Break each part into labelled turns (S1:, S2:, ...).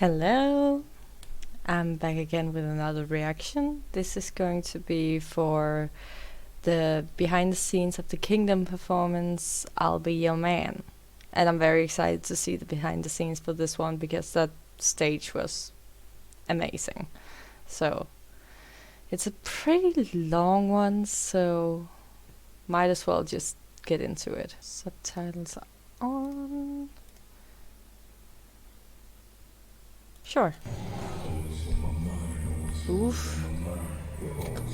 S1: Hello, I'm back again with another reaction. This is going to be for the behind the scenes of the Kingdom performance, I'll Be Your Man. And I'm very excited to see the behind the scenes for this one because that stage was amazing. So, it's a pretty long one, so might as well just get into it. Subtitles are on. Sure. Oof.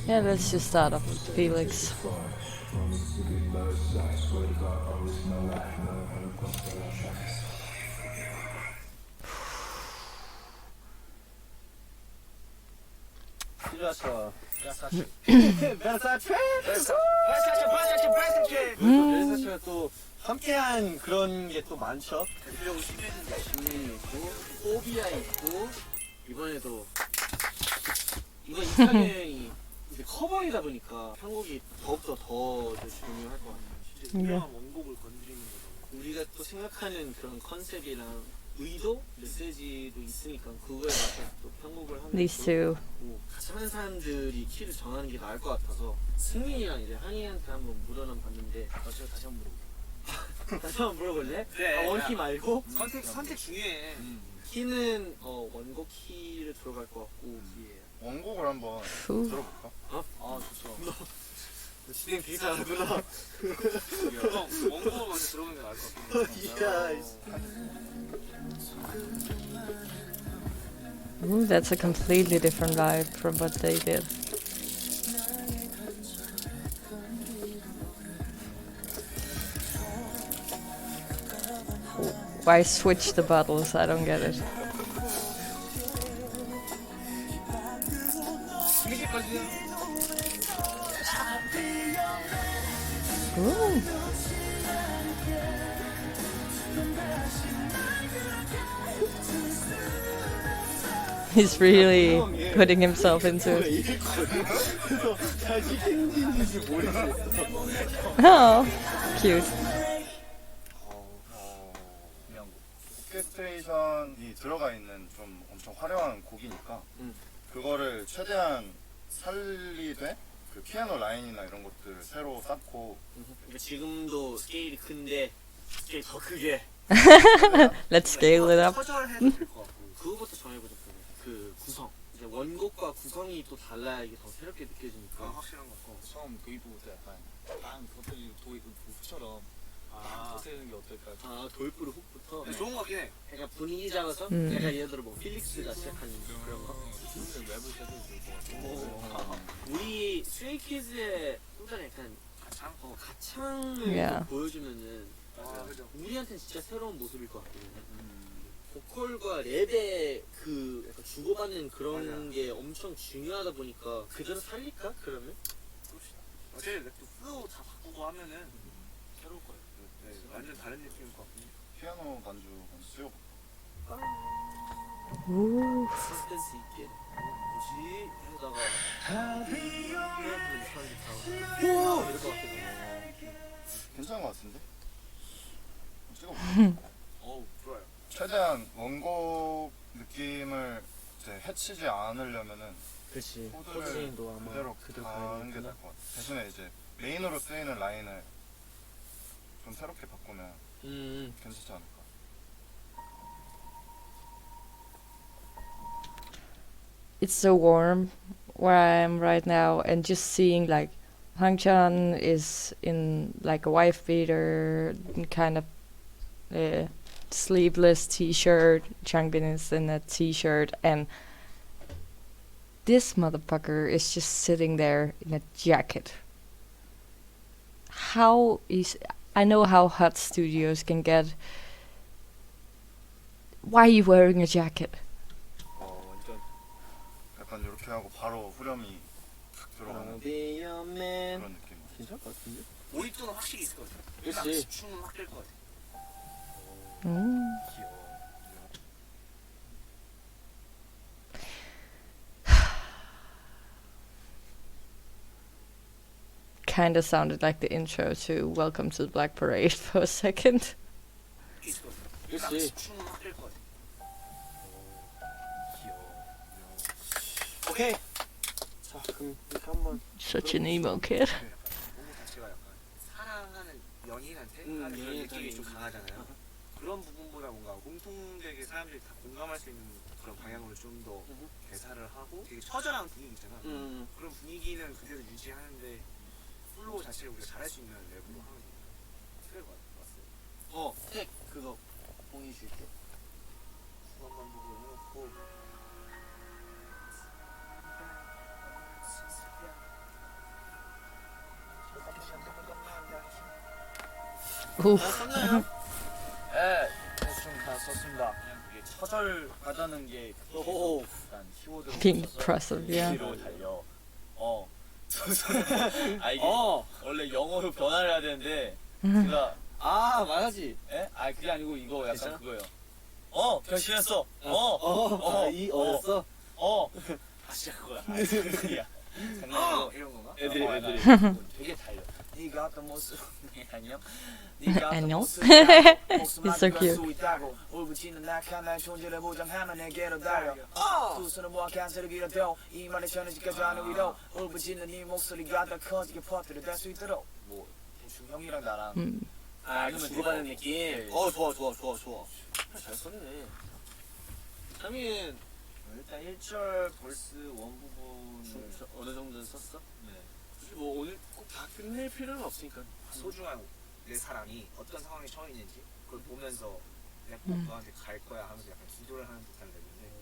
S1: Yeah, let's just start off with Felix.
S2: 벨사체가 또 함께한 그런 게 또 많죠. 대표적으로 시민이 있고 포비아 있고 이번에도 이번 이차계이 이제 커버이다 보니까 편곡이 더욱더 더 중요할 것 같아요. 진짜 유명한 원곡을 건드리는 거죠. 우리가 또 생각하는 그런 컨셉이랑 의도, 메시지도 있으니까 그거에 맞춰서 또 편곡을 하면
S1: These two.
S2: 같이 하는 사람들이 키를 정하는 게 나을 것 같아서 승민이랑 이제 한이한테 한번 물어는 봤는데 제가 다시 한번 물어볼게요. 다시 한번 물어볼래?
S3: 네.
S2: 원키 말고?
S3: 선택 중요해.
S2: 키는 원곡 키를 들어갈 것 같고
S4: 원곡을 한번
S1: Ooh.
S4: 들어볼까?
S3: 아 좋죠.
S2: 진행 되게 잘하구나.
S3: 원곡을 먼저 들어보는 게 나을 것 같아요.
S1: Ooh, that's a completely different vibe from what they did. Why switch the bottles? I don't get it. Ooh. He's really putting himself into it.
S2: 잘 지키는지 모르겠어.
S1: Oh, cute.
S4: 오케스트레이션이 들어가 있는 좀 엄청 화려한 곡이니까 그거를 최대한 살리되 그 피아노 라인이나 이런 것들 새로 쌓고
S2: 그러니까 지금도 스케일이 큰데 스케일 더 크게
S1: Let's scale it up.
S2: 퍼즐해도 될 것 같고 그거부터 정해보자. 그 구성 이제 원곡과 구성이 또 달라야 이게 더 새롭게 느껴지니까
S3: 확실한 것 같고 처음 도입부부터 약간 빵 터뜨리는 도입 훅처럼 터뜨리는 게 어떨까?
S2: 도입부로 훅부터
S3: 네, 좋은 것 같긴 해.
S2: 약간 분위기 잡아서 약간 예를 들어 뭐 필릭스가 시작한 그런 거
S3: 근데 외부 셔도 좋을 것 같고.
S2: 우리 스트레이키즈의 또 다른 약간
S3: 가창?
S2: 가창을
S1: Yeah.
S2: 좀 보여주면은
S3: 그죠.
S2: 우리한테는 진짜 새로운 모습일 것 같거든요. 보컬과 랩의 그 약간 주고받는 그런 게 엄청 중요하다 보니까 그대로 살릴까? 그러면?
S3: 그럽시다. 어차피 또 플로우 다 바꾸고 하면은 새로울 거예요. 네, 완전 다른 느낌일 것 같고.
S4: 피아노 반주 먼저 쓰여볼까?
S1: Ooh.
S2: 서스펜스 있게 뭐지? 하다가 이러면 사람들이 다 오! 이럴 것 같거든요.
S4: 괜찮은 것 같은데? 찍어볼까?
S3: 어우 좋아요.
S4: 최대한 원곡 느낌을 이제 해치지 않으려면은
S2: 그렇지.
S4: 코드를
S2: 코드도 아마
S4: 그대로
S2: 그대로
S4: 가는 게 나을 것 같아. 대신에 이제 메인으로 쓰이는 라인을 좀 새롭게 바꾸면 괜찮지 않을까?
S1: It's so warm where I am right now, and just seeing like Hang-chan is in like a wife beater, kind of sleeveless t-shirt. Changbin is in a t-shirt, and this motherfucker is just sitting there in a jacket. How is... I know how hot studios can get. Why are you wearing a jacket?
S4: 완전 약간 이렇게 하고 바로 후렴이 탁 들어가는
S2: 비염맨
S4: 그런 느낌.
S2: 괜찮을 것 같은데?
S3: 몰입도는 확실히 있을 것 같아요.
S2: 그치.
S3: 집중은 확 될 것 같아요.
S4: 귀여워.
S1: Kinda sounded like the intro to Welcome to the Black Parade for a second.
S3: 있을 것 같아요.
S2: 그치.
S3: 집중은 확 될 것 같아요.
S2: 오케이. 자, 그럼 이렇게 한번.
S1: Such an emo kid.
S3: 너무 자체가 약간 사랑하는 연인한테
S2: 음,
S3: 하는 그런
S2: 연인한테
S3: 느낌이 좀
S2: 하는
S3: 강하잖아요. 그런 부분보다 뭔가 공통되게 사람들이 다 공감할 수 있는 그런 방향으로 좀 더 대사를 하고 되게 처절한 분위기 있잖아. 그런 분위기는 그대로 유지하는데 플로우 자체를 우리가 잘할 수 있는 랩으로 하면 필요할 것 같았어요.
S2: 택 그거 보내줄게.
S3: 한번 보고 해놓고
S1: Oof.
S2: 썼나요? 네, 대충 다 썼습니다.
S5: 이게 처절하다는 게
S2: 오.
S5: 약간 키워드로
S1: Being
S5: 써서
S1: impressive, yeah.
S5: 뒤로 달려. 아 이게
S2: 어.
S5: 원래 영어로 변화를 해야 되는데
S1: 음.
S5: 제가
S2: 아 말하지.
S5: 에? 아 그게 아니고 이거 약간
S2: 괜찮아?
S5: 그거예요. 변신했어.
S2: 이 어였어?
S5: 다시 할 거야. 아니야. 장난이고
S3: 이런 건가?
S2: 애들이.
S5: 되게 달려. 네가 어떤 모습 안녕.
S1: 안녕.
S5: He's
S1: so cute.
S5: 울부짖는 낙한 나의 존재를 보장하며 내게로 달려. 두 손을 모아 간절히 빌어도 이 말에 전해지까지 하는 위로 울부짖는 네 목소리가 더 커지게 퍼뜨려 수 있도록. 뭐 대충 형이랑 나랑
S2: 이거 주고받는 느낌.
S5: 네.
S2: 좋아. 잘 썼네. 하민
S5: 일단 1절 벌스 원 부분
S2: 어느 정도 썼어?
S5: 네.
S2: 굳이 뭐 오늘 꼭 다 끝낼 필요는 없으니까.
S3: 소중한 내 사랑이 어떤 상황에 처해 있는지 그걸 보면서 내가 꼭 너한테 갈 거야 하면서 약간 기도를 하는 듯한 랩인데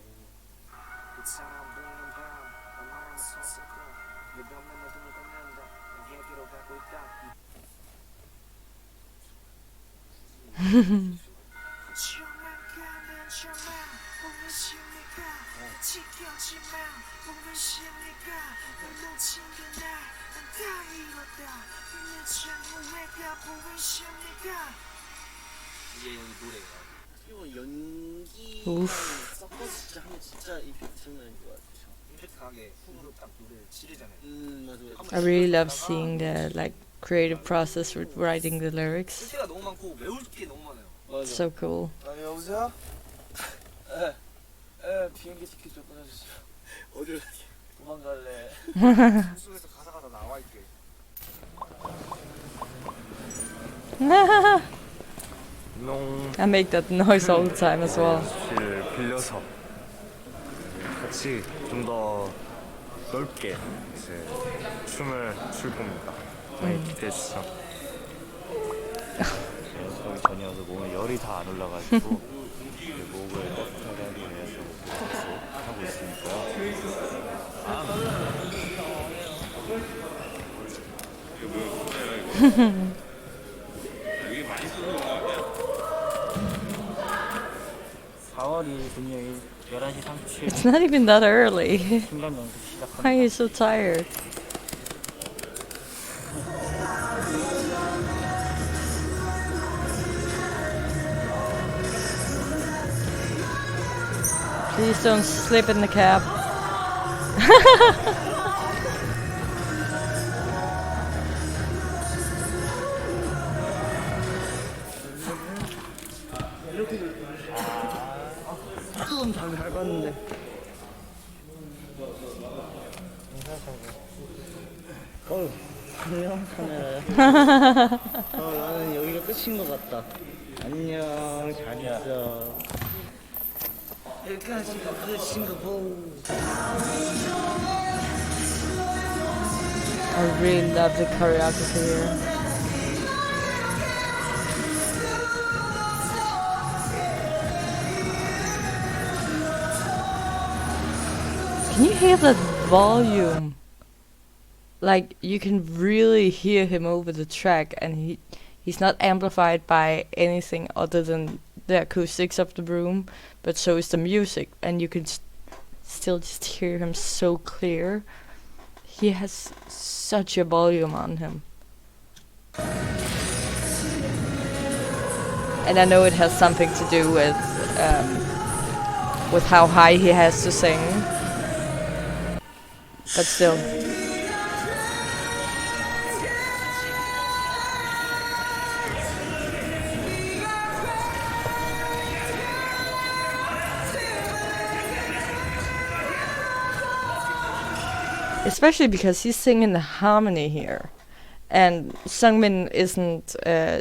S3: 그 사람 보는 밤 얼마나 무서웠을까 내 벽면 내 눈을 걷는다 내게로 가고 있다 이게 노래예요.
S2: 이거 연기
S1: 우프.
S2: 섞어서 진짜 하면 진짜 임팩트 장난 아닌 것 같아.
S3: 임팩트하게 훅으로 딱 노래를 지르잖아요.
S2: 맞아.
S1: I really love seeing the like creative process with writing the lyrics.
S3: 쓸 때가 너무 많고 외울 게 너무 많아요.
S2: 맞아.
S1: So cool.
S5: 여보세요? 비행기 티켓 좀 끊어주세요.
S2: 어디로?
S5: 도망갈래.
S3: 속에서 가사가 다 나와 있게.
S1: I make that noise all the time as well.
S6: 를 빌려서 같이 좀 더 넓게 이제 춤을 출 겁니다. 많이 기대해 주세요.
S5: 연습하기 전이어서 몸에 열이 다 안 올라가지고 이제 목을 따뜻하게 하기 위해서 계속 하고 있으니까요. 금요일 11시 37분
S1: It's not even that early.
S5: 순간 연습 시작합니다.
S1: Why are you so tired? Please don't slip in the cab.
S2: 잘 봤는데. 안녕 카메라야. 나는 여기가 끝인 것 같다. 안녕 잘 있어. 여기까지가 끝인 거 보고.
S1: I really love the choreography here. Can you hear that volume? Like you can really hear him over the track, and he's not amplified by anything other than the acoustics of the room, but so is the music, and you can still just hear him so clear. He has such a volume on him. And I know it has something to do with how high he has to sing. But still. especially because he's singing the harmony here, and Sungmin isn't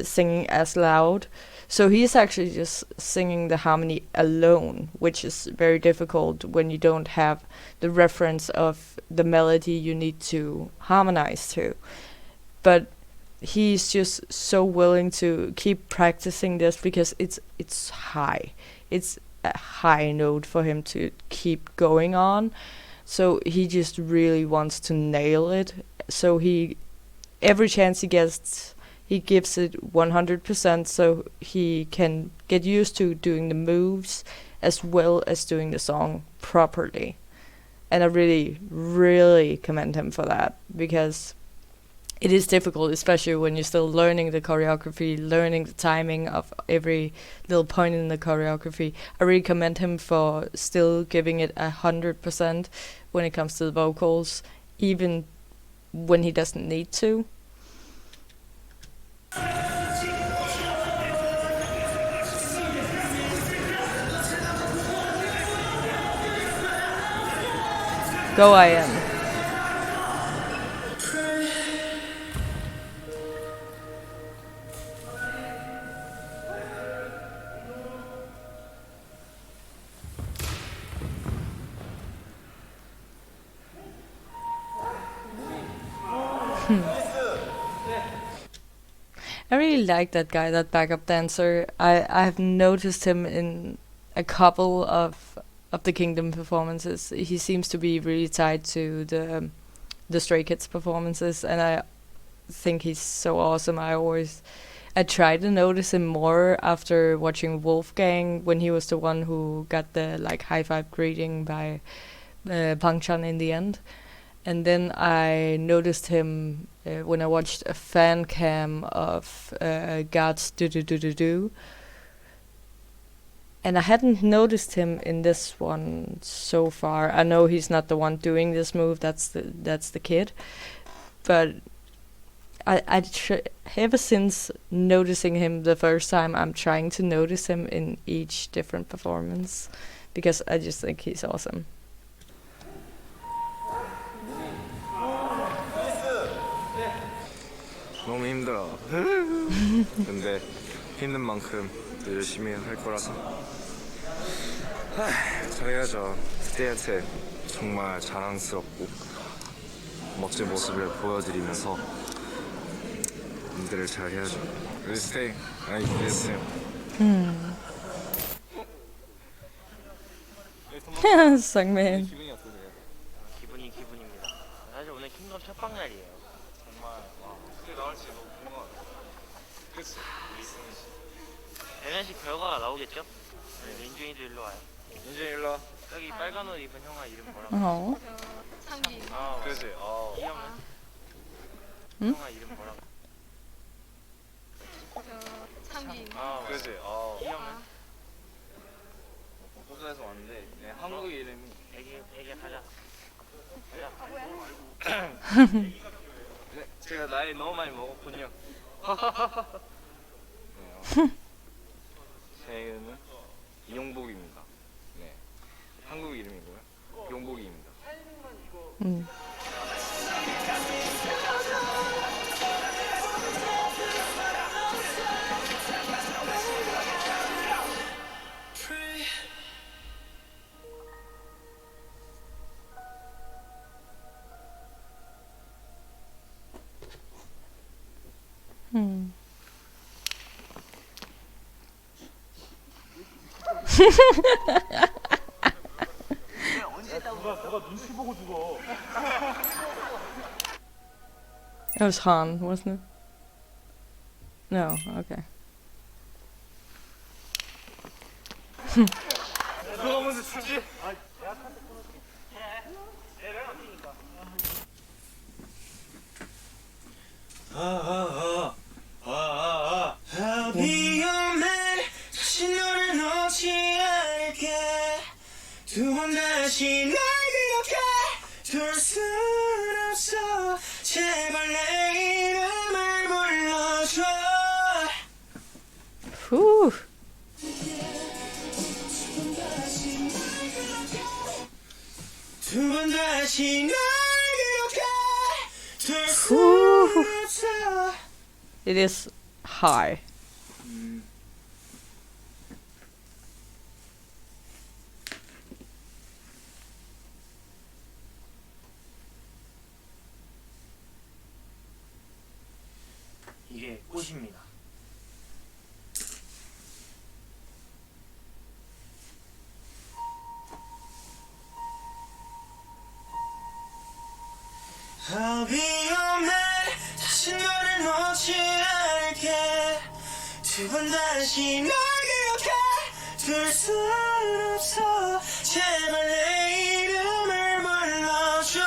S1: singing as loud, so he's actually just singing the harmony alone, which is very difficult when you don't have the reference of the melody you need to harmonize to. But he's just so willing to keep practicing this because it's high. It's a high note for him to keep going on. So he just really wants to nail it. So every chance he gets, he gives it 100% so he can get used to doing the moves as well as doing the song properly. And I really, really commend him for that, because it is difficult, especially when you're still learning the choreography, learning the timing of every little point in the choreography. I really commend him for still giving it 100% when it comes to the vocals, even when he doesn't need to. Go IM. I really like that guy, that backup dancer. I've noticed him in a couple of the Kingdom performances. He seems to be really tied to the Stray Kids performances, and I think he's so awesome. I try to notice him more after watching Wolfgang, when he was the one who got the like high five greeting by Pangchan in the end. And then I noticed him when I watched a fan cam of God's Do Do Do Do Do. And I hadn't noticed him in this one so far. I know he's not the one doing this move, that's the kid. But ever since noticing him the first time, I'm trying to notice him in each different performance, because I just think he's awesome.
S6: 너무 힘들어. 근데 힘든 만큼 또 열심히 할 거라서 잘해야죠. 그때한테 정말 자랑스럽고 멋진 모습을 보여드리면서 무대를 잘 해야죠. 스테이 많이 기대해주세요.
S1: Sungmin.
S3: 기분이 어떠세요?
S7: 기분입니다. 사실 오늘 킹덤 첫 방날이에요. 정말
S3: 어떻게 나올지 너무 궁금하다. 그치?
S7: 대면식 결과가 나오겠죠? 네, 민준이도 일로 와요.
S3: 민준이 일로 와.
S7: 여기 빨간 옷 입은 형아 이름 뭐라고?
S1: Oh.
S8: 창기.
S7: 아,
S3: 그치?
S7: 이 형은?
S1: 응?
S7: 형아 이름 뭐라고?
S8: 창기.
S7: 아,
S3: 그치?
S7: 이 형은?
S3: 호주에서 왔는데 네, 한국 이름이
S7: 애기 가자.
S3: 네, 제가 나이 너무 많이 먹었군요. 제 이름은 이용복입니다. 네, 한국 이름이고요. 용복입니다.
S1: It was Han, wasn't it? No, okay.
S3: 누가 먼저 출지?
S5: I'll be your man. 다시 너를 놓지 않을게. 두 번 다시 날 그렇게 둘 순 없어. 제발 내 이름을 불러줘.
S1: Whew.
S5: 두 번 다시 날
S1: It is high.
S7: 이게 꽃입니다.
S5: I'll be your man. 다시 너를 놓지 않을게. 두 번 다시 널 기억해. 둘 순 없어. 제발 내 이름을 불러줘.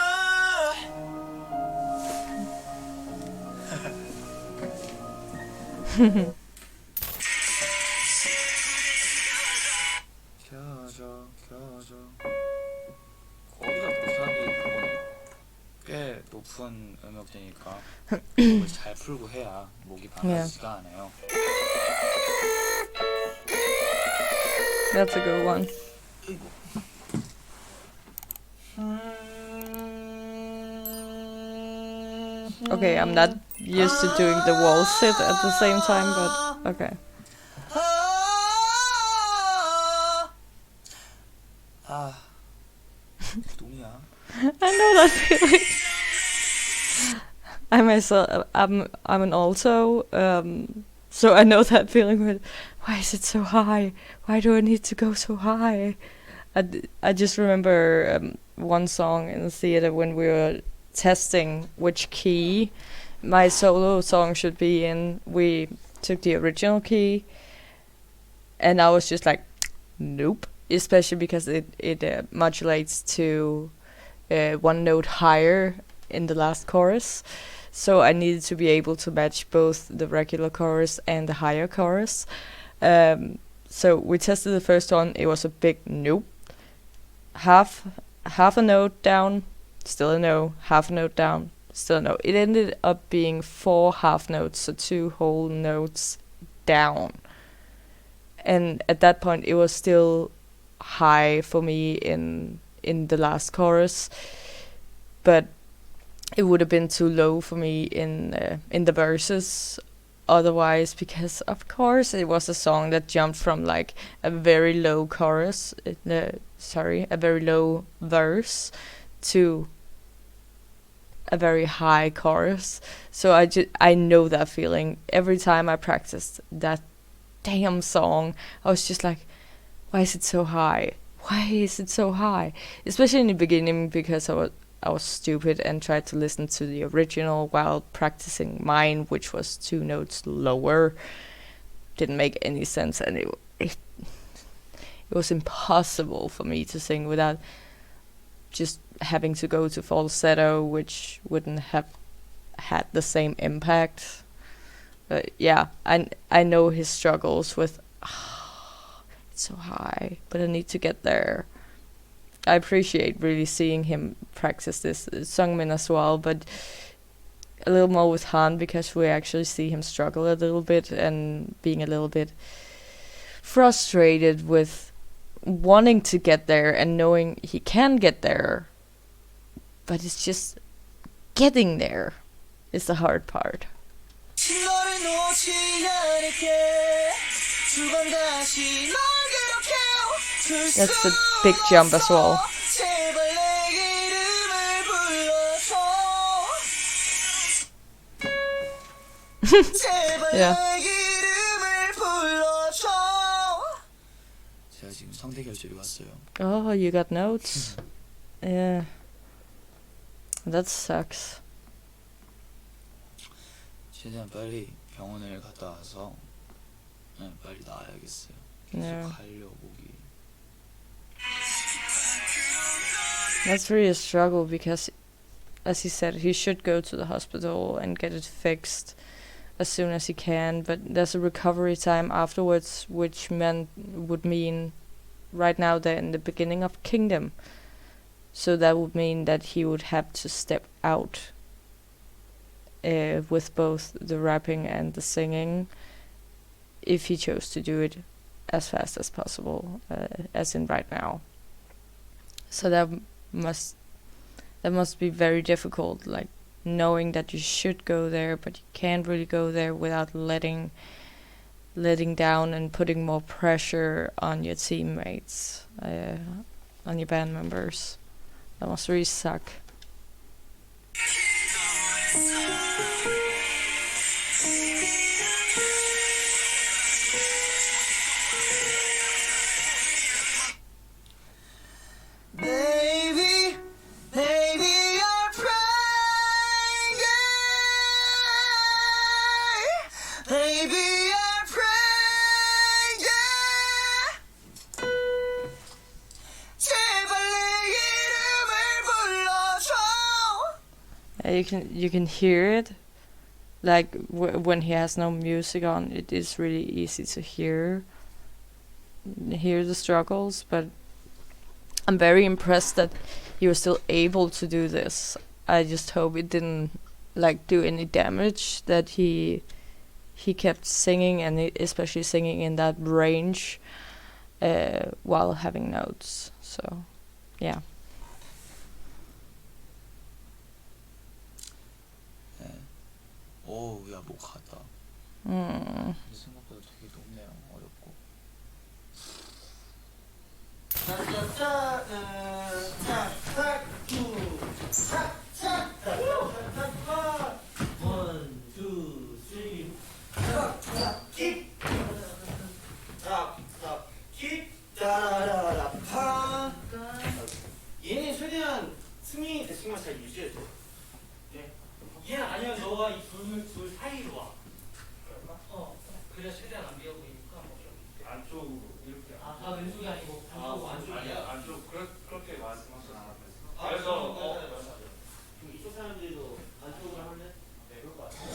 S3: 켜져 켜져. 거기가 부산이 그거는 꽤 높은 음역대니까 그걸 잘 풀고 해야 목이 방아지지가 않아요.
S1: That's a good one. Okay, I'm not used to doing the wall sit at the same time, but okay.
S3: 아, 똥이야.
S1: I know that feeling. I myself, I'm an alto, so I know that feeling. With why is it so high? Why do I need to go so high? I just remember one song in the theater when we were testing which key my solo song should be in. We took the original key, and I was just like, nope. Especially because it modulates to one note higher in the last chorus. So I needed to be able to match both the regular chorus and the higher chorus. So we tested the first one. It was a big nope. Half a note down, still a no. Half a note down, still a no. It ended up being 4 half notes, so 2 whole notes down. And at that point, it was still high for me in the last chorus, but it would have been too low for me in the verses otherwise, because of course it was a song that jumped from like a very low chorus, a very low verse to a very high chorus. So I know that feeling. Every time I practiced that damn song, I was just like, why is it so high? Why is it so high? Especially in the beginning, because I was stupid and tried to listen to the original while practicing mine, which was 2 notes lower. Didn't make any sense, and it was impossible for me to sing without just having to go to falsetto, which wouldn't have had the same impact. But yeah, I know his struggles with it's so high, but I need to get there. I appreciate really seeing him practice this Sungmin as well, but a little more with Han, because we actually see him struggle a little bit and being a little bit frustrated with wanting to get there and knowing he can get there, but it's just getting there is the hard part. That's the big jump as well. Yeah.
S3: 제가 지금 성대 결절이 왔어요.
S1: Oh, you got notes? Yeah. That sucks.
S3: 최대한 빨리 병원을 갔다 와서 빨리 나아야겠어요.
S1: Yeah.
S3: 계속 가려 목이.
S1: That's really a struggle, because, as he said, he should go to the hospital and get it fixed as soon as he can, but there's a recovery time afterwards, which would mean right now they're in the beginning of Kingdom. So that would mean that he would have to step out with both the rapping and the singing, if he chose to do it as fast as possible, as in right now. So that must be very difficult, like knowing that you should go there, but you can't really go there without letting down and putting more pressure on your teammates, on your band members. That must really suck.
S5: Baby, baby, you're praying. Baby, you're praying. 제발 내 이름을 불러줘.
S1: You can hear it, like when he has no music on. It is really easy to hear the struggles, but I'm very impressed that he was still able to do this. I just hope it didn't like do any damage, that he kept singing, and especially singing in that range while having notes. So yeah.
S2: 오, 야, 목 갔다. 생각보다 되게 높네요. 어렵고. 원, 투, 쓰리. 킥. 킥. 따라라라. 얘는 최대한 승리 대칭만 잘 유지해줘. 얘는 아니야, 너가 이 둘 사이로 와. 그래야 최대한 안 비어 보이니까. 안쪽으로 이렇게. 왼쪽이 아니고 안쪽. 아니야, 안쪽. 그렇게 말씀하시지 않았어요. 그래서 그럼 이쪽 사람들도 안쪽으로 할래? 네, 그럴 것 같아요.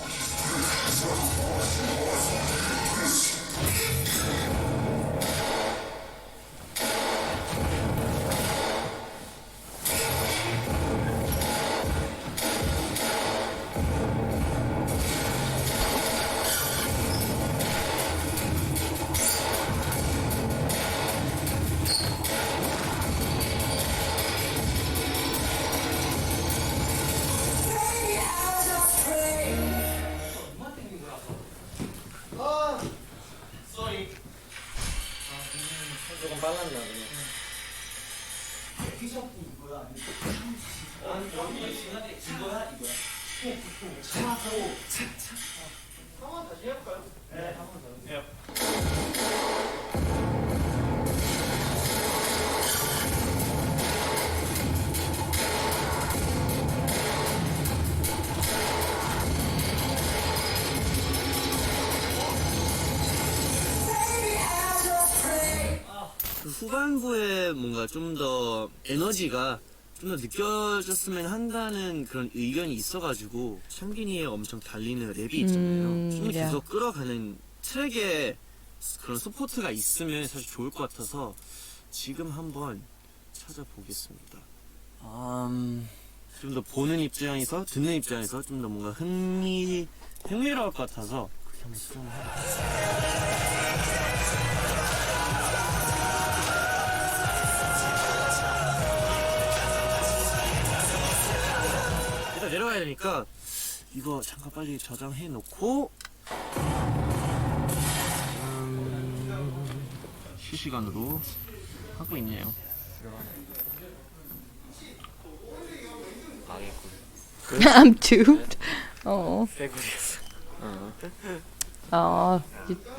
S2: 조금 빨랐나 그냥. 티셔츠 이거야 아니면 지난해 이거야 이거야. 한번 다시 해볼까요? 네, 한 번 더. 해요. 후반부에 뭔가 좀 더 에너지가 좀 더 느껴졌으면 한다는 그런 의견이 있어가지고 창빈이의 엄청 달리는 랩이 있잖아요. 좀 계속 끌어가는 트랙에 그런 서포트가 있으면 사실 좋을 것 같아서 지금 한번 찾아보겠습니다. 좀 더 보는 입장에서 듣는 입장에서 좀 더 뭔가 흥미로울 것 같아서 그렇게 한번 수정을 해봤어요. 내려가야 되니까 이거 잠깐 빨리 저장해 놓고 실시간으로 하고 있네요.
S1: I'm duped. Oh. Oh,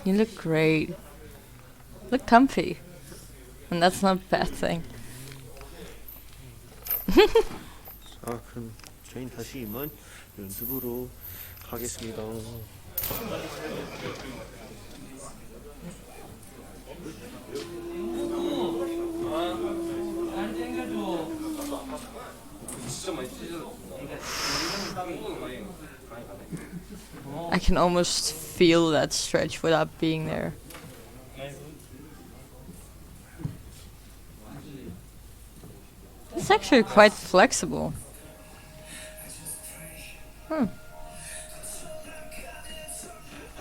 S1: you look great. Look comfy. And that's not a bad thing.
S2: 그럼 저희는 다시 이만 연습으로 가겠습니다.
S1: I can almost feel that stretch without being there. It's actually quite flexible.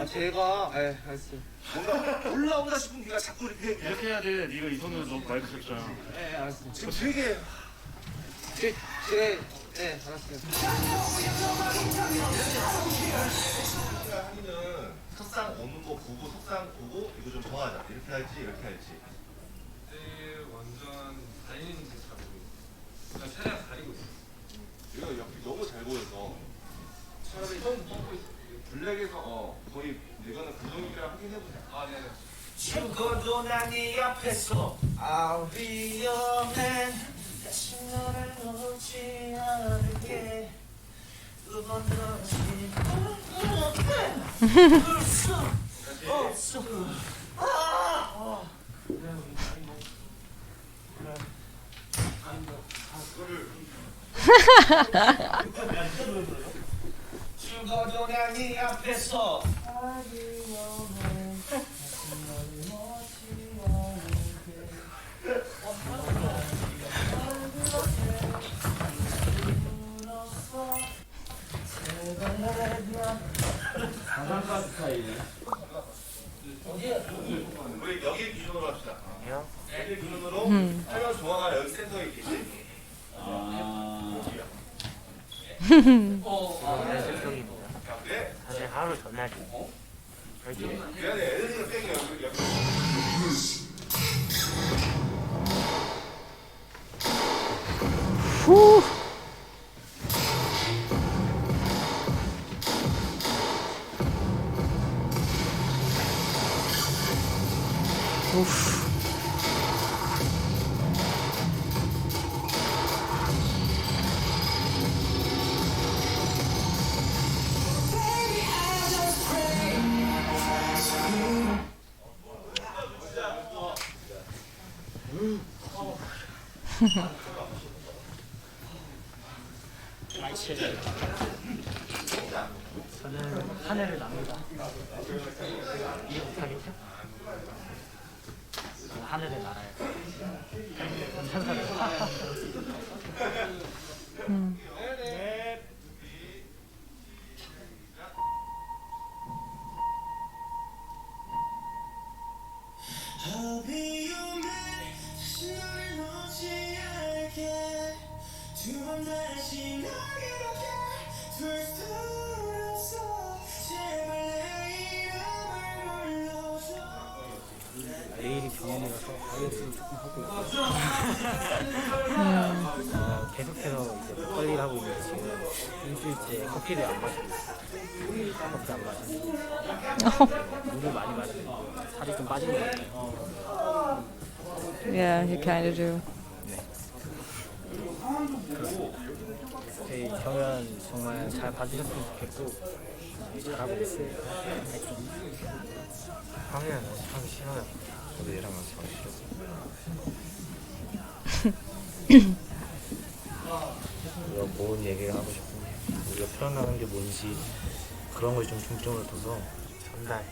S3: 제가 알았어요. 뭔가 올라오다 싶으면 네가 자꾸 이렇게
S6: 해야 돼. 네가 이 손으로 너무 마이크 쳤잖아.
S3: 알았어. 지금 되게
S2: 네, 알았어요.
S4: 하기는 석상 오는 거 보고 석상 보고 이거 좀 정하자. 이렇게 할지 이렇게 할지.
S6: 완전 다니는지 잘 모르겠어. 그냥 차량 가리고 있어.
S4: 이거 옆이 너무 잘 보여서
S6: 차라리 형 먹고 있어.
S4: 블랙에서 거의 이거는 감독님이랑 확인해보자.
S6: 아, 네.
S5: 죽어도 난 네 앞에서 I'll be your man. 다시 너를 놓지 않을게. 두 번 다시 볼수 없어. 죽어도 난 네 앞에서 I'll be your man. 다시 너를 놓지 않을게.
S4: 우리 여기 기준으로 합시다.
S7: 형?
S4: 여기 기준으로 하면 조화가 여기 센터에 있겠지.
S7: 연습형입니다.
S4: 그래?
S7: 사실 하루 전날이 그렇지.
S4: 미안해. 애들이가 땡겨 여기.
S1: 후. 우프.
S7: 저는 하늘을 납니다. 이해 못하겠죠? 저는 하늘을 날아요. 천사를.
S5: I'll be your man. 다시 너를 놓지 않을게. 두 번 다시 널 이렇게 둘 수 없어. 제발 내 이름을 불러줘.
S7: 내일이 경연이라서 다이어트를 조금 하고 있어요. 계속해서 이제 막걸리를 하고 있는데 지금 일주일째 커피를 안 마시고 있어요. 커피 안 마시고 물을 많이 마시고 살이 좀 빠진 것 같아요.
S1: Yeah, you kind of do.
S7: 저희 경연 정말 잘 봐주셨으면 좋겠고 저희 잘하고 있어요. 파이팅.
S6: 황이랑 같이 하기 싫어요. 저도 얘랑 같이 하기 싫어서. 우리가 뭔 얘기를 하고 싶은지, 우리가 표현하는 게 뭔지 그런 걸 좀 중점을 둬서
S7: 전달.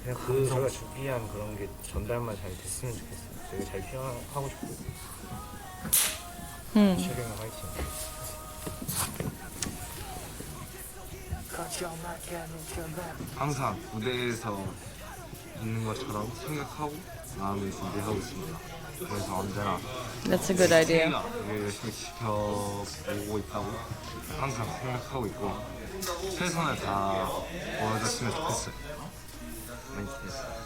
S6: 그냥 그 제가 준비한 그런 게 전달만 잘 됐으면 좋겠어요. 되게 잘 표현하고 싶고 최경영 화이팅. 항상 무대에서 있는 것처럼 생각하고 마음에 준비하고 있습니다. 그래서 언제나
S1: That's a good idea.
S6: 되게 열심히 지켜보고 있다고 항상 생각하고 있고 최선을 다 보여줬으면 좋겠어요. 많이 기대했어요.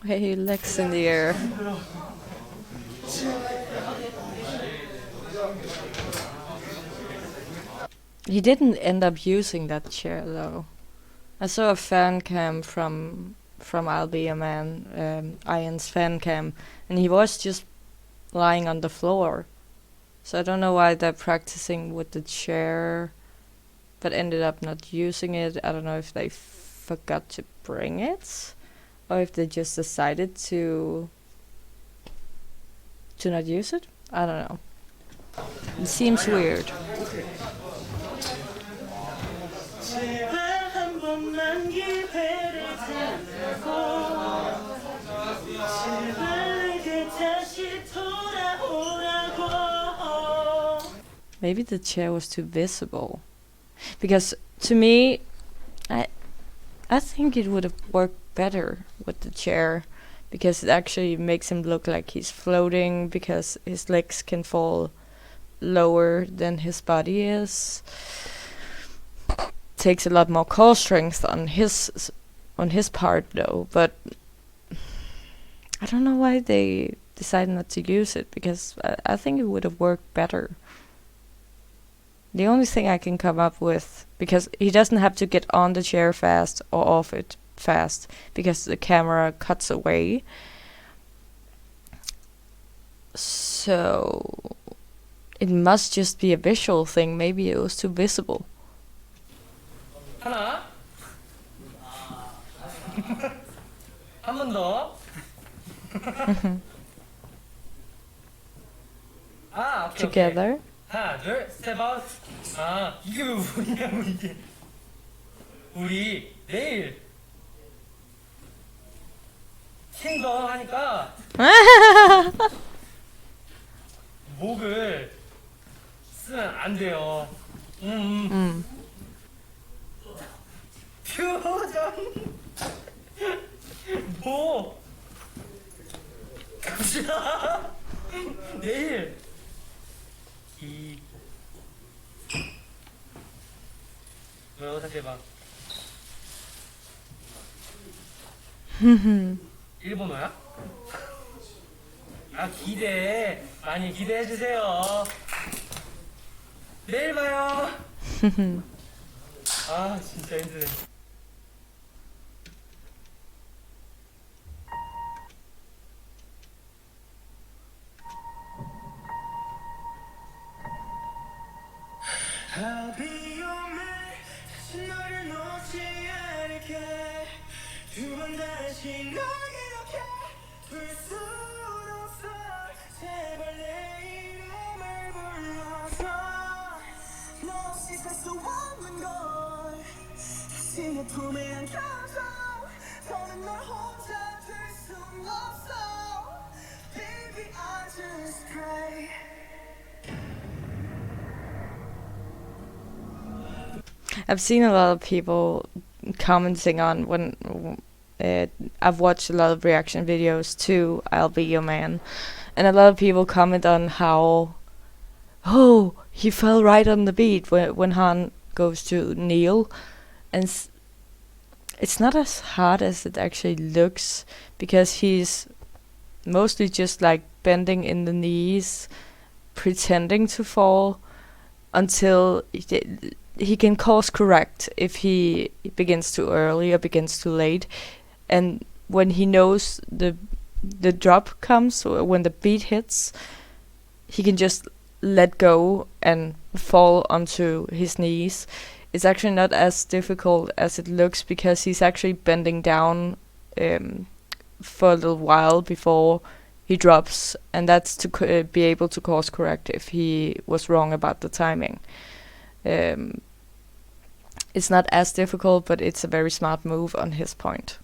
S1: Hey, legs in the air. He didn't end up using that chair though. I saw a fan cam from I'll Be a Man, Ian's fan cam, and he was just lying on the floor. So I don't know why they're practicing with the chair, but ended up not using it. I don't know if they forgot to bring it, or if they just decided to not use it. I don't know. It seems weird.
S5: 제발 한 번만 기회를 달라고 제발 내게 다시
S1: maybe the chair was too visible. Because to me, I think it would have worked better with the chair, because it actually makes him look like he's floating, because his legs can fall lower than his body is. Takes a lot more core strength on his part though, but I don't know why they decided not to use it, because I think it would have worked better. The only thing I can come up with, because he doesn't have to get on the chair fast or off it fast, because the camera cuts away. So it must just be a visual thing. Maybe it was too visible.
S7: 하나. 한 번 더. 아, 오케이, 오케이.
S1: Together.
S7: 하나, 둘, 스텝 아웃. 아, 이게 왜 뭐냐고, 이게. 우리 내일 킹덤 하니까 목을 쓰면 안 돼요. 표정. 뭐. 갑시다. 내일. 이. 뭐라고 생각해봐. 일본어야? 아, 많이 기대해주세요. 내일 봐요. 아, 진짜 힘드네.
S5: I'll be your man. 다시 너를 놓지 않을게. 두 번 다시 널 이렇게 둘 순 없어. 제발 내 이름을 불러줘. 너 없이 살 수 없는 걸 다시 내 품에 안겨줘. 더는 널 혼자 둘 순 없어. Baby I just pray.
S1: I've seen a lot of people commenting on when I've watched a lot of reaction videos to I'll Be Your Man, and a lot of people comment on how, oh, he fell right on the beat when Han goes to kneel, and it's not as hard as it actually looks, because he's mostly just like bending in the knees, pretending to fall until he can course correct if he begins too early or begins too late. And when he knows the drop comes, or when the beat hits, he can just let go and fall onto his knees. It's actually not as difficult as it looks, because he's actually bending down for a little while before he drops, and that's to be able to course correct if he was wrong about the timing. It's not as difficult, but it's a very smart move on his point.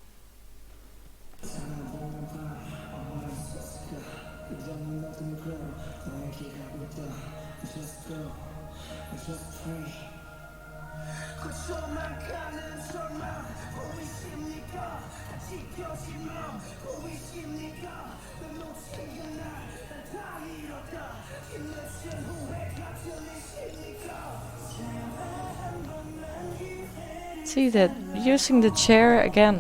S1: See that using the chair again.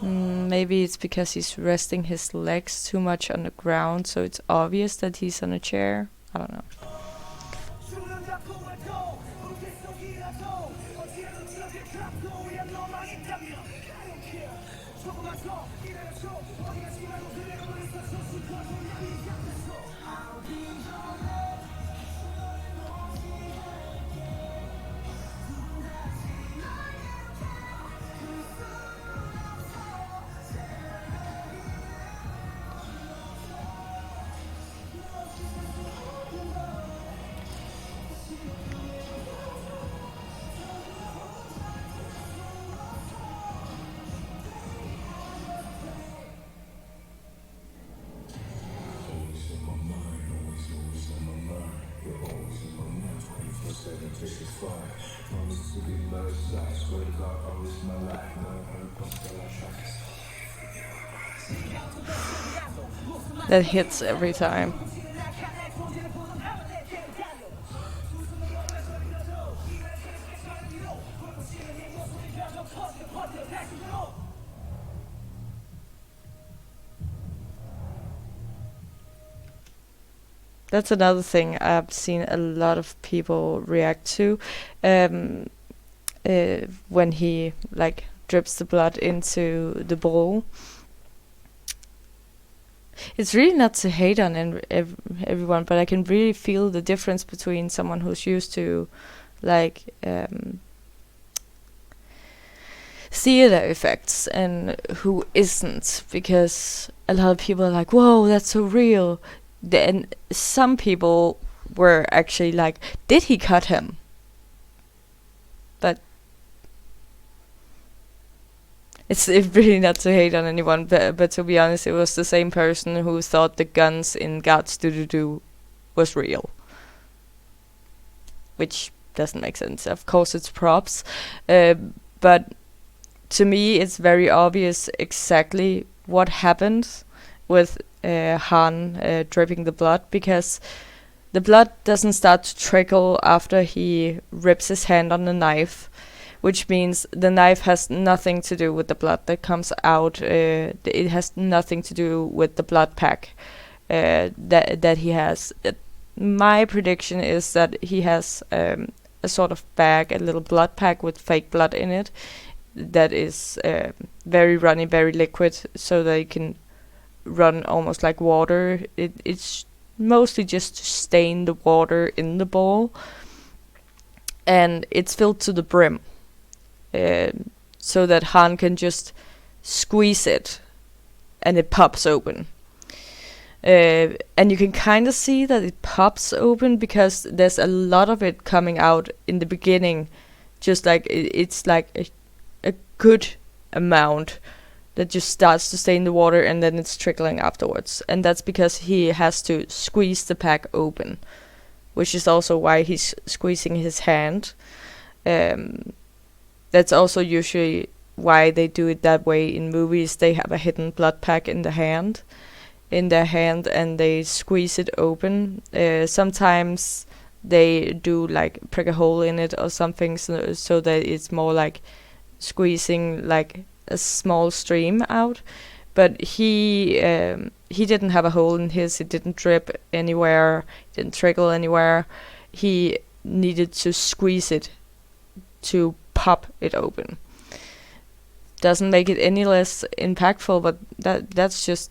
S1: Maybe it's because he's resting his legs too much on the ground, so it's obvious that he's on a chair. I don't know. That hits every time. That's another thing I've seen a lot of people react to, when he like drips the blood into the bowl. It's really not to hate on everyone, but I can really feel the difference between someone who's used to like theater effects and who isn't, because a lot of people are like, whoa, that's so real. Then some people were actually like, did he cut him? But it's really not to hate on anyone, but to be honest, it was the same person who thought the guns in God's Doo-Doo-Doo was real. Which doesn't make sense. Of course it's props. But to me it's very obvious exactly what happened with Han dripping the blood, because the blood doesn't start to trickle after he rips his hand on the knife, which means the knife has nothing to do with the blood that comes out. It has nothing to do with the blood pack that he has. My prediction is that he has a sort of bag, a little blood pack with fake blood in it, that is very runny, very liquid, so they can run almost like water. It's mostly just to stain the water in the bowl, and it's filled to the brim, so that Han can just squeeze it and it pops open. And you can kind of see that it pops open because there's a lot of it coming out in the beginning, just like it's like a good amount that just starts to stain the water, and then it's trickling afterwards. And that's because he has to squeeze the pack open, which is also why he's squeezing his hand. That's also usually why they do it that way in movies. They have a hidden blood pack in their hand, and they squeeze it open. Sometimes they do like prick a hole in it or something, so that it's more like squeezing like a small stream out. But he didn't have a hole in his. It didn't drip anywhere, didn't trickle anywhere. He needed to squeeze it to pop it open. Doesn't make it any less impactful, but that's just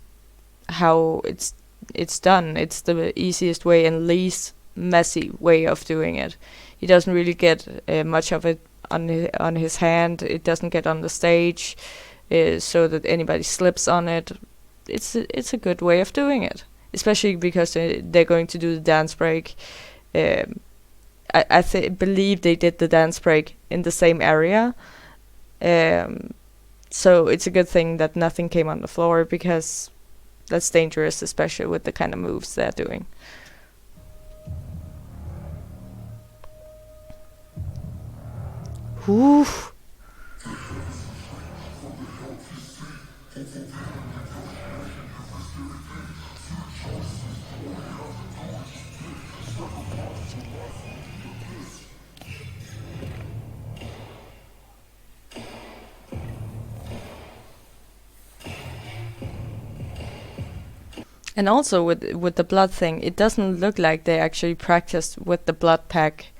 S1: how it's done. It's the easiest way and least messy way of doing it. He doesn't really get much of it on his hand. It doesn't get on the stage, so that anybody slips on it. It's a good way of doing it, especially because they're going to do the dance break. I believe they did the dance break in the same area, so it's a good thing that nothing came on the floor, because that's dangerous, especially with the kind of moves they're doing. Oof. And also with the blood thing, it doesn't look like they actually practiced with the blood pack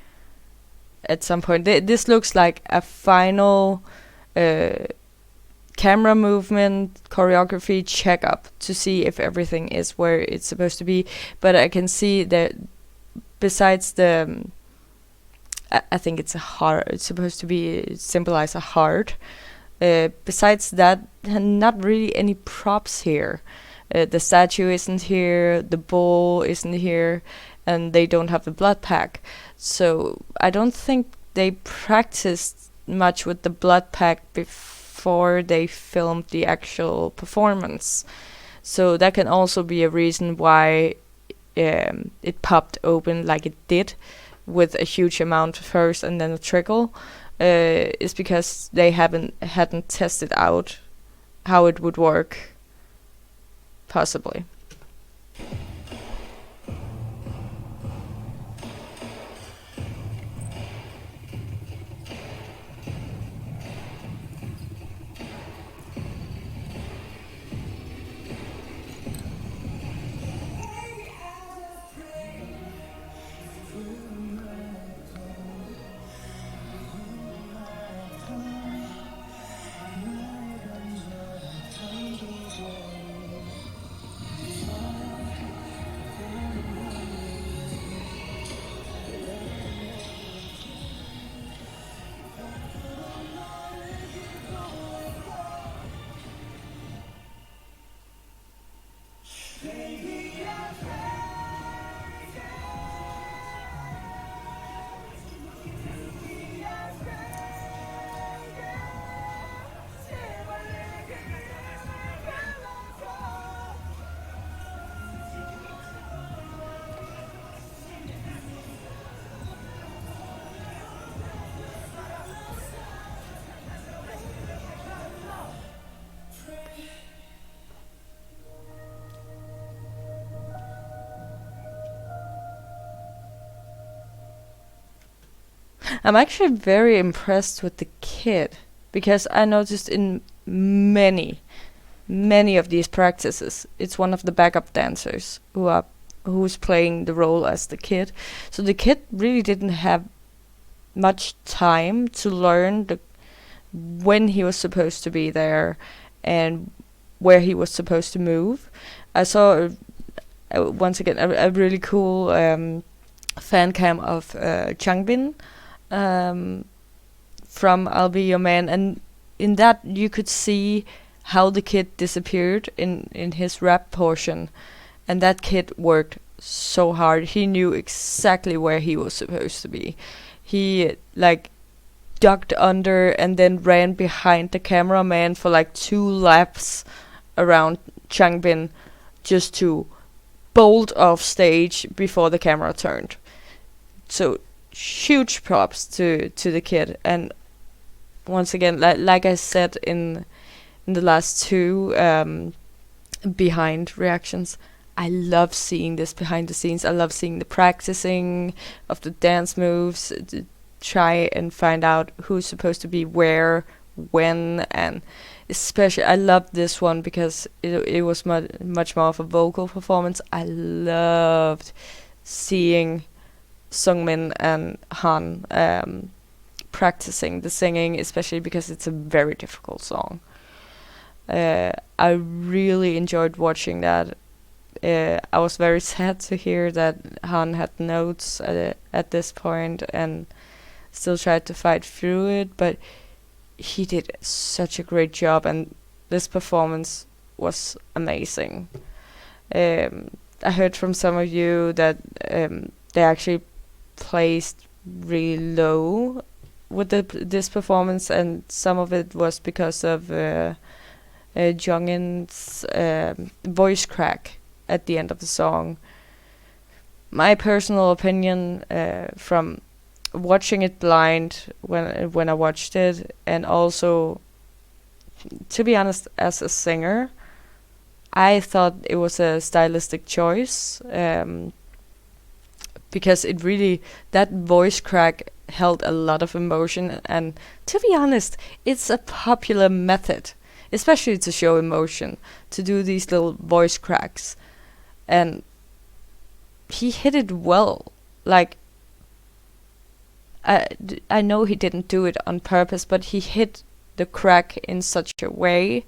S1: at some point. This looks like a final camera movement, choreography checkup to see if everything is where it's supposed to be. But I can see that besides the, I think it's a heart. It's supposed to be symbolize a heart. Besides that, not really any props here. The statue isn't here, the bowl isn't here, and they don't have the blood pack. So I don't think they practiced much with the blood pack before they filmed the actual performance. So that can also be a reason why it popped open like it did, with a huge amount first and then a trickle. is because they hadn't tested out how it would work, possibly. I'm actually very impressed with the kid, because I noticed in many of these practices, it's one of the backup dancers who's playing the role as the kid. So the kid really didn't have much time to learn when he was supposed to be there and where he was supposed to move. I saw once again a really cool fan cam of Changbin from I'll Be Your Man, and in that you could see how the kid disappeared in his rap portion, and that kid worked so hard. He knew exactly where he was supposed to be. He like ducked under and then ran behind the cameraman for like 2 laps around Changbin just to bolt off stage before the camera turned. So huge props to the kid. And once again, like I said in the last 2 behind reactions, I love seeing this behind the scenes. I love seeing the practicing of the dance moves, to try and find out who's supposed to be where, when, and especially I loved this one because it was much more of a vocal performance. I loved seeing Sungmin and Han practicing the singing, especially because it's a very difficult song. I really enjoyed watching that. I was very sad to hear that Han had notes at this point and still tried to fight through it, but he did such a great job, and this performance was amazing. I heard from some of you that they actually placed really low with this performance, and some of it was because of Jongin's voice crack at the end of the song. My personal opinion, from watching it blind when I watched it, and also, to be honest, as a singer, I thought it was a stylistic choice, because it really, that voice crack held a lot of emotion, and to be honest, it's a popular method, especially to show emotion, to do these little voice cracks, and he hit it well. Like, I know he didn't do it on purpose, but he hit the crack in such a way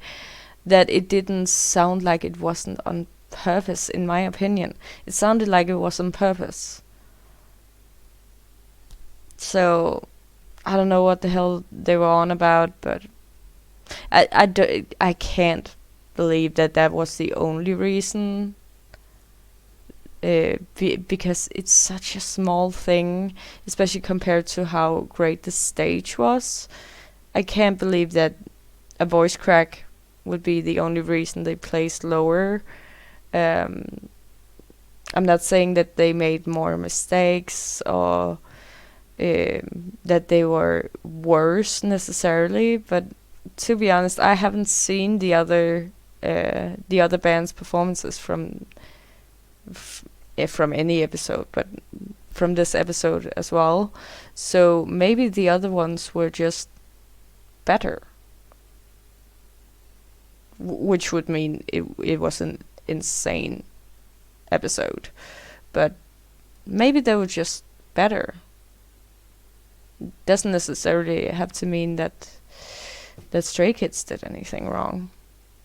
S1: that it didn't sound like it wasn't on purpose, in my opinion. It sounded like it was on purpose. So, I don't know what the hell they were on about, but I can't believe that was the only reason. Because it's such a small thing, especially compared to how great the stage was. I can't believe that a voice crack would be the only reason they placed lower. I'm not saying that they made more mistakes or that they were worse necessarily, but to be honest, I haven't seen the other band's performances from any episode, but from this episode as well. So maybe the other ones were just better, which would mean it was an insane episode, but maybe they were just better. Doesn't necessarily have to mean that Stray Kids did anything wrong.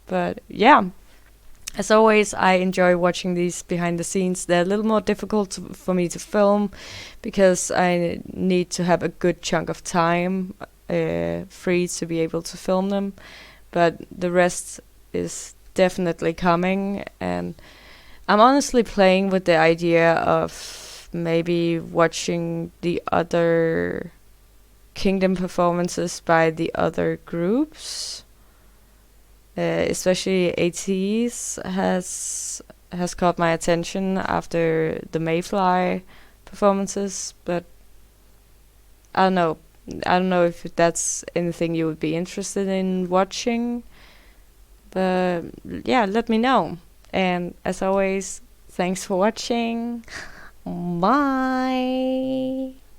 S1: But yeah, as always, I enjoy watching these behind the scenes. They're a little more difficult for me to film because I need to have a good chunk of time free to be able to film them. But the rest is definitely coming, and I'm honestly playing with the idea of maybe watching the other Kingdom performances by the other groups. Especially ATEEZ has caught my attention after the Mayfly performances, but I don't know. I don't know if that's anything you would be interested in watching. But yeah, let me know. And as always, thanks for watching. Bye.